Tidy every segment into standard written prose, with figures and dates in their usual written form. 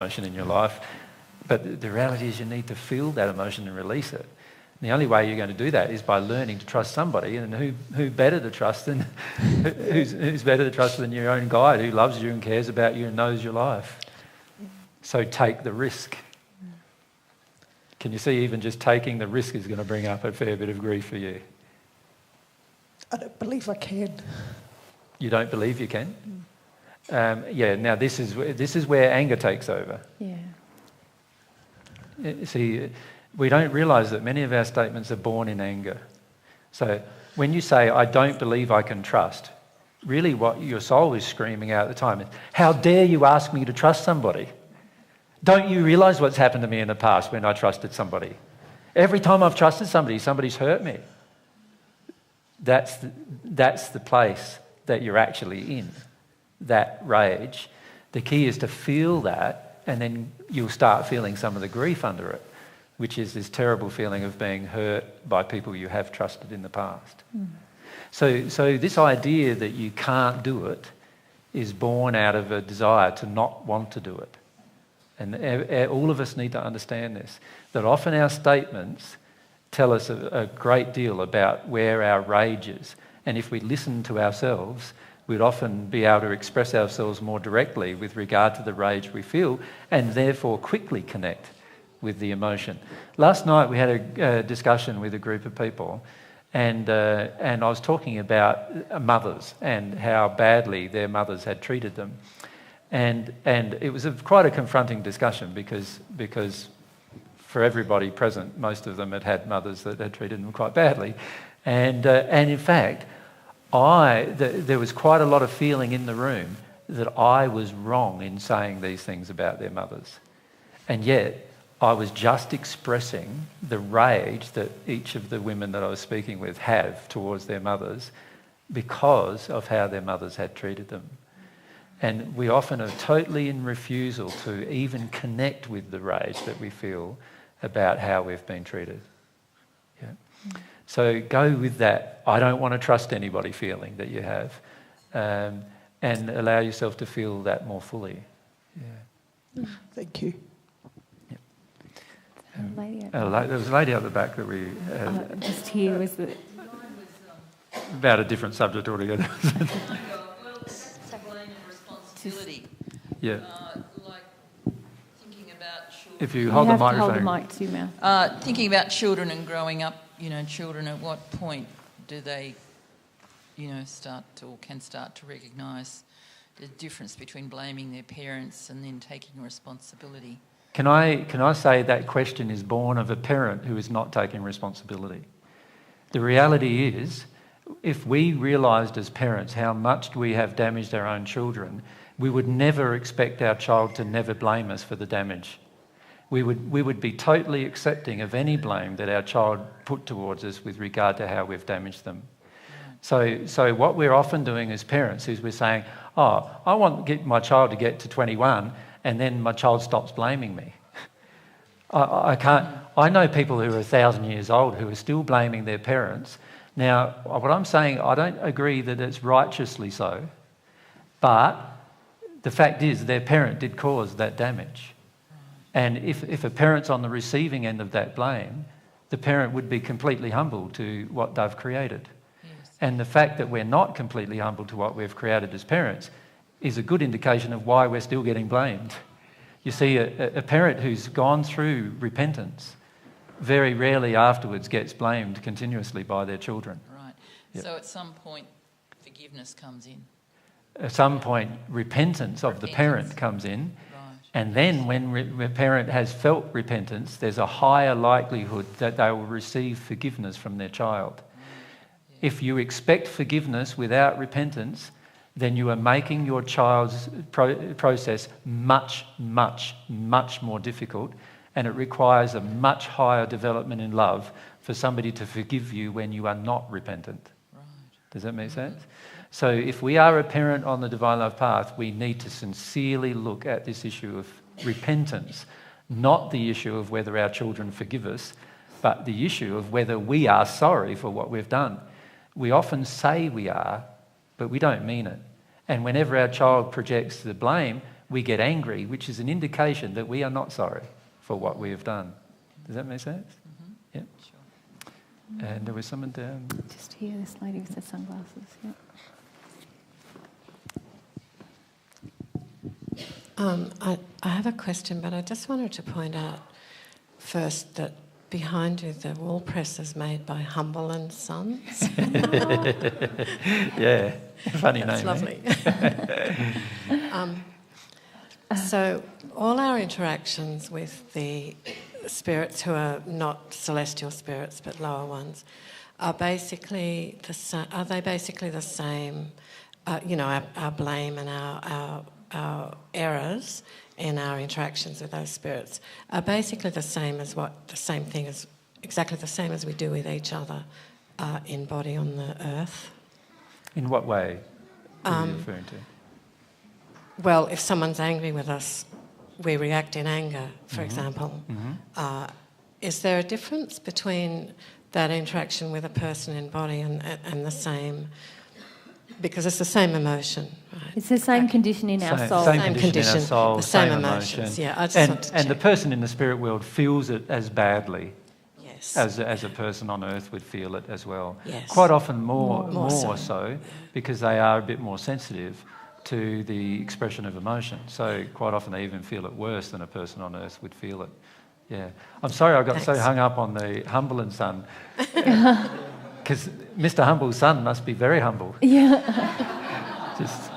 emotion in your life, but the reality is you need to feel that emotion and release it. And the only way you're going to do that is by learning to trust somebody, and who better to trust than who's better to trust than your own guide who loves you and cares about you and knows your life. So take the risk. Can you see even just taking the risk is going to bring up a fair bit of grief for you? I don't believe I can. You don't believe you can? Now this is where anger takes over. Yeah. See, we don't realise that many of our statements are born in anger. So when you say, I don't believe I can trust, really what your soul is screaming out at the time is, how dare you ask me to trust somebody? Don't you realise what's happened to me in the past when I trusted somebody? Every time I've trusted somebody, somebody's hurt me. That's the place that you're actually in, that rage. The key is to feel that, and then you'll start feeling some of the grief under it, which is this terrible feeling of being hurt by people you have trusted in the past. So this idea that you can't do it is born out of a desire to not want to do it. And all of us need to understand this, that often our statements tell us a great deal about where our rage is. And if we listen to ourselves, we'd often be able to express ourselves more directly with regard to the rage we feel, and therefore quickly connect with the emotion. Last night we had a discussion with a group of people, and I was talking about mothers and how badly their mothers had treated them. And it was quite a confronting discussion because for everybody present, most of them had mothers that had treated them quite badly. And in fact, there was quite a lot of feeling in the room that I was wrong in saying these things about their mothers. And yet, I was just expressing the rage that each of the women that I was speaking with have towards their mothers because of how their mothers had treated them. And we often are totally in refusal to even connect with the rage that we feel about how we've been treated. Yeah. So go with that, I don't want to trust anybody feeling that you have, and allow yourself to feel that more fully. Yeah. Thank you. There was a lady out the back that we... just here was the... About a different subject altogether. Blame and responsibility. Yeah. Like thinking about children. If you hold the microphone. Hold the mic to your mouth. Thinking about children and growing up, children at what point do they, start to recognise the difference between blaming their parents and then taking responsibility? Can I say that question is born of a parent who is not taking responsibility? The reality is, if we realised as parents how much we have damaged our own children, we would never expect our child to never blame us for the damage. We would be totally accepting of any blame that our child put towards us with regard to how we've damaged them. So what we're often doing as parents is we're saying, I want my child to get to 21 and then my child stops blaming me. I know people who are 1,000 years old who are still blaming their parents. Now, what I'm saying, I don't agree that it's righteously so, but the fact is their parent did cause that damage. And if a parent's on the receiving end of that blame, the parent would be completely humble to what they've created. Yes. And the fact that we're not completely humble to what we've created as parents is a good indication of why we're still getting blamed. You see, a parent who's gone through repentance very rarely afterwards gets blamed continuously by their children. Right. Yep. So at some point, forgiveness comes in. At some point, repentance of the parent comes in. Right. And then when the parent has felt repentance, there's a higher likelihood that they will receive forgiveness from their child. Yeah. If you expect forgiveness without repentance, then you are making your child's process much, much, much more difficult, and it requires a much higher development in love for somebody to forgive you when you are not repentant. Right. Does that make sense? So if we are a parent on the Divine Love path, we need to sincerely look at this issue of repentance, not the issue of whether our children forgive us, but the issue of whether we are sorry for what we've done. We often say we are, but we don't mean it. And whenever our child projects the blame, we get angry, which is an indication that we are not sorry for what we have done. Does that make sense? Mm-hmm. Yeah. Sure. And there was someone down. Just here, this lady with the sunglasses. Yeah. I have a question, but I just wanted to point out first that behind you the wall press is made by Humble and Sons. Yeah, funny That's name. lovely. So all our interactions with the spirits who are not celestial spirits but lower ones are basically the same. Are they basically the same? Our blame and our errors in our interactions with those spirits are basically exactly the same as we do with each other in body on the earth. In what way are you referring to? Well, if someone's angry with us, we react in anger, for example. Mm-hmm. Is there a difference between that interaction with a person in body and the same? Because it's the same emotion, right? It's the same condition in our soul. Same condition in our soul, the same emotion. emotions. Yeah, I just want to and the check. person in the spirit world feels it as badly Yes. as a person on earth would feel it as well. Yes. Quite often more so. so, because they are a bit more sensitive to the expression of emotion. So quite often they even feel it worse than a person on earth would feel it. Yeah. I'm sorry I got so Thanks. hung up on the Humble and Son. Because Mr. Humble's son must be very humble. Yeah, Just,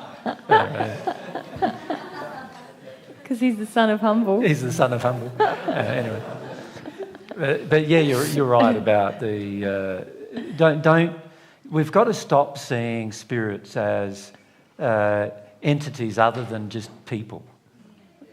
because he's the son of Humble. he's the son of Humble. Anyway. But yeah, you're right about the... We've got to stop seeing spirits as entities other than just people.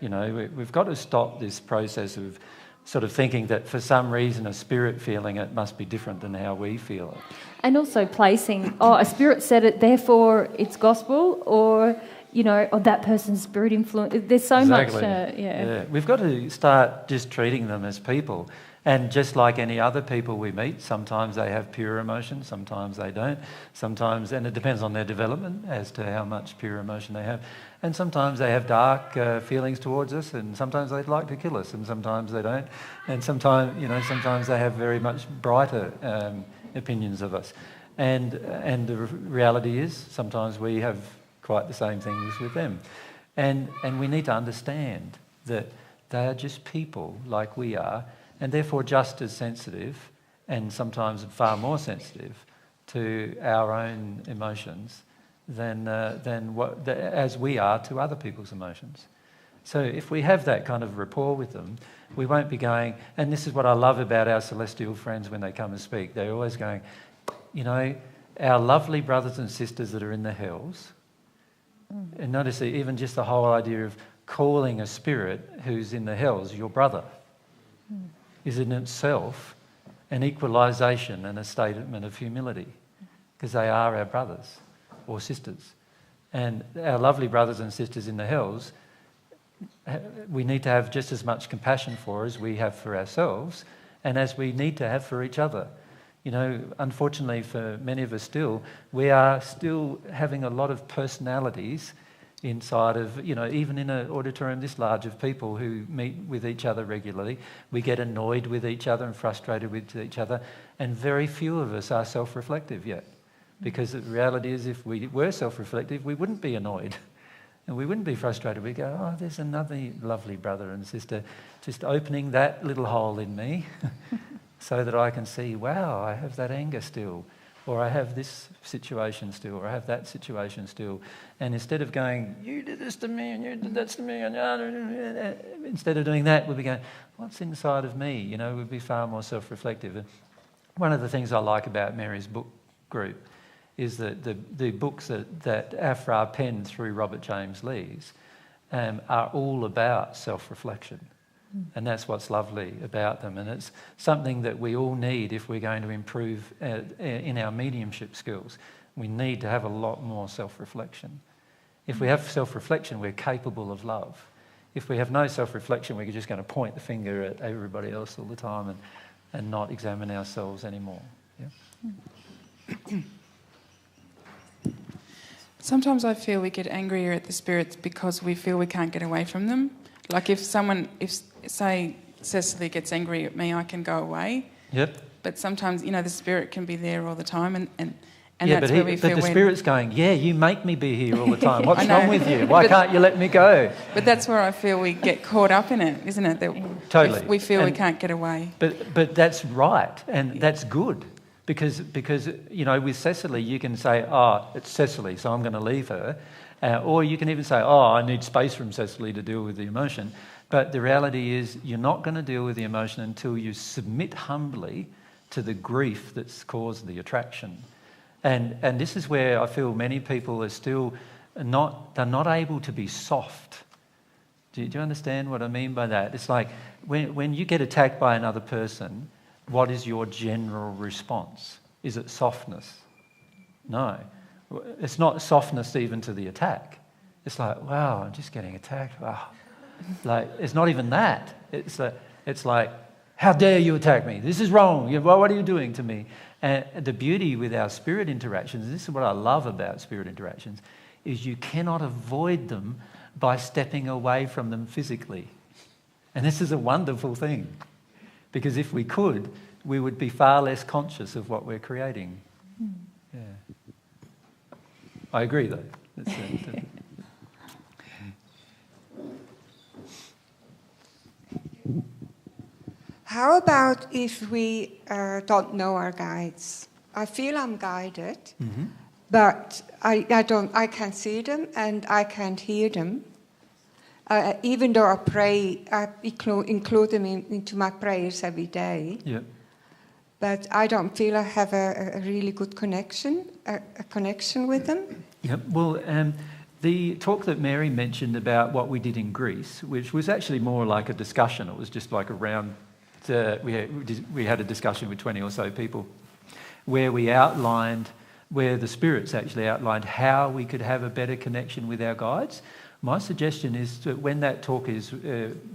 You know, we've got to stop this process of sort of thinking that for some reason a spirit feeling it must be different than how we feel it. And also placing, a spirit said it, therefore it's gospel, or, that person's spirit influence. There's so much, Yeah. We've got to start just treating them as people. And just like any other people we meet, sometimes they have pure emotion, sometimes they don't. Sometimes, and it depends on their development as to how much pure emotion they have. And sometimes they have dark feelings towards us, and sometimes they'd like to kill us, and sometimes they don't. And sometimes they have very much brighter opinions of us. And the reality is, sometimes we have quite the same things with them. And we need to understand that they are just people like we are, and therefore just as sensitive, and sometimes far more sensitive to our own emotions as we are to other people's emotions. So if we have that kind of rapport with them, we won't be going, and this is what I love about our celestial friends when they come and speak, they're always going, our lovely brothers and sisters that are in the hells, and notice that even just the whole idea of calling a spirit who's in the hells your brother is in itself an equalisation and a statement of humility, because they are our brothers or sisters. And our lovely brothers and sisters in the hells, we need to have just as much compassion for as we have for ourselves and as we need to have for each other. Unfortunately for many of us still, we are still having a lot of personalities inside of, even in an auditorium this large of people who meet with each other regularly, we get annoyed with each other and frustrated with each other, and very few of us are self-reflective yet. Because the reality is, if we were self-reflective, we wouldn't be annoyed and we wouldn't be frustrated. We'd go, oh, there's another lovely brother and sister just opening that little hole in me so that I can see, wow, I have that anger still, or I have this situation still, or I have that situation still. And instead of going, you did this to me and you did that to me, and instead of doing that, we'd be going, what's inside of me? We'd be far more self-reflective. And one of the things I like about Mary's book group is that the books that Afra penned through Robert James Lee's are all about self-reflection. And that's what's lovely about them. And it's something that we all need if we're going to improve in our mediumship skills. We need to have a lot more self-reflection. If we have self-reflection, we're capable of love. If we have no self-reflection, we're just going to point the finger at everybody else all the time and not examine ourselves anymore. Yeah? Sometimes I feel we get angrier at the spirits because we feel we can't get away from them. Like if say Cecily gets angry at me, I can go away. Yep. But sometimes, the spirit can be there all the time, and Yeah, that's where we feel but the Spirit's going, yeah, you make me be here all the time. What's wrong with you? Why can't you let me go? But that's where I feel we get caught up in it, isn't it? That Totally. we feel we can't get away. But that's right, and that's good. Because with Cecily, you can say, oh, it's Cecily, so I'm going to leave her. Or you can even say, oh, I need space from Cecily to deal with the emotion. But the reality is you're not going to deal with the emotion until you submit humbly to the grief that's caused the attraction. And this is where I feel many people are still they're not able to be soft. Do you understand what I mean by that? It's like when you get attacked by another person, what is your general response? Is it softness? No. It's not softness even to the attack. It's like, wow, I'm just getting attacked. Wow. Like, it's not even that. It's like, how dare you attack me? This is wrong. What are you doing to me? And the beauty with our spirit interactions, and this is what I love about spirit interactions, is you cannot avoid them by stepping away from them physically. And this is a wonderful thing. Because if we could, we would be far less conscious of what we're creating. Yeah. I agree, though. How about if we don't know our guides? I feel I'm guided, but I can't see them and I can't hear them. Even though I pray, I include them into my prayers every day. Yeah. But I don't feel I have a really good connection, a connection with them. Yeah. Well, the talk that Mary mentioned about what we did in Greece, which was actually more like a discussion. It was just like a round. We had a discussion with 20 or so people, where the spirits actually outlined how we could have a better connection with our guides. My suggestion is that when that talk is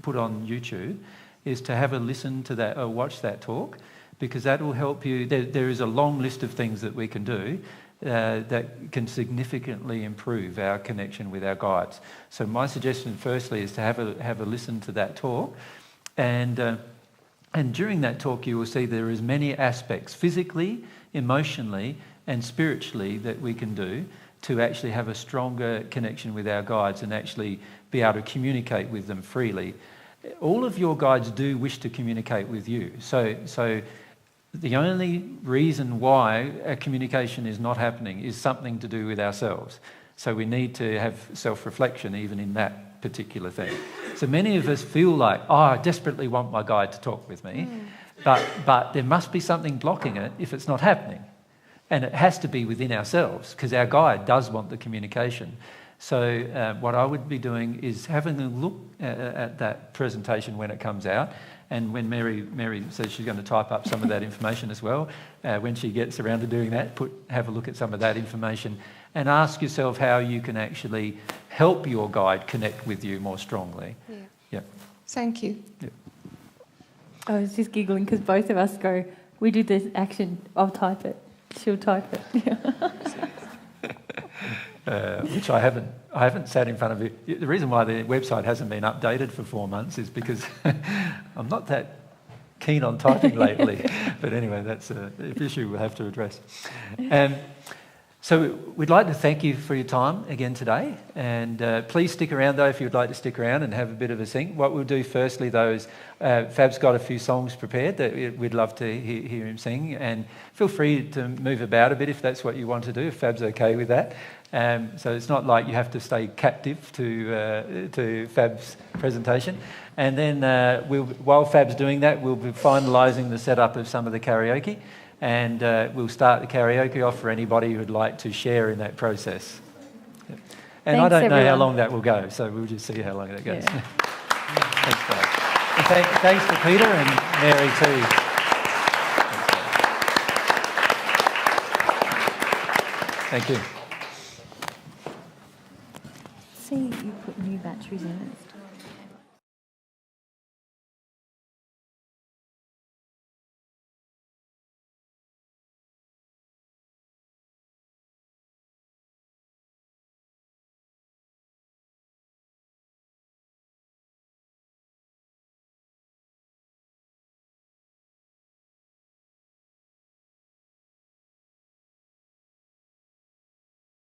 put on YouTube, is to have a listen to that or watch that talk, because that will help you. There is a long list of things that we can do that can significantly improve our connection with our guides. So my suggestion, firstly, is to have a listen to that talk, and during that talk, you will see there is many aspects, physically, emotionally, and spiritually, that we can do to actually have a stronger connection with our guides and actually be able to communicate with them freely. All of your guides do wish to communicate with you. So the only reason why a communication is not happening is something to do with ourselves. So we need to have self-reflection even in that particular thing. So many of us feel like, I desperately want my guide to talk with me, but there must be something blocking it if it's not happening. And it has to be within ourselves, because our guide does want the communication. So what I would be doing is having a look at that presentation when it comes out, and when Mary says she's going to type up some of that information as well, when she gets around to doing that, have a look at some of that information and ask yourself how you can actually help your guide connect with you more strongly. Yeah. Thank you. Yeah. I was just giggling because both of us go, we do this action, I'll type it, she'll type it. Which I haven't sat in front of you. The reason why the website hasn't been updated for 4 months is because I'm not that keen on typing lately. But anyway, that's an issue we'll have to address. So we'd like to thank you for your time again today, and please stick around though if you'd like to stick around and have a bit of a sing. What we'll do firstly though is Fab's got a few songs prepared that we'd love to hear him sing, and feel free to move about a bit if that's what you want to do, if Fab's okay with that. So it's not like you have to stay captive to Fab's presentation. And then while Fab's doing that, we'll be finalising the setup of some of the karaoke. And we'll start the karaoke off for anybody who'd like to share in that process. Yep. And Thanks, I don't know how everyone. long that will go, so we'll just see how long that goes. Yeah. Thanks, guys. And thanks to Peter and Mary too. Thank you. See, you put new batteries in it.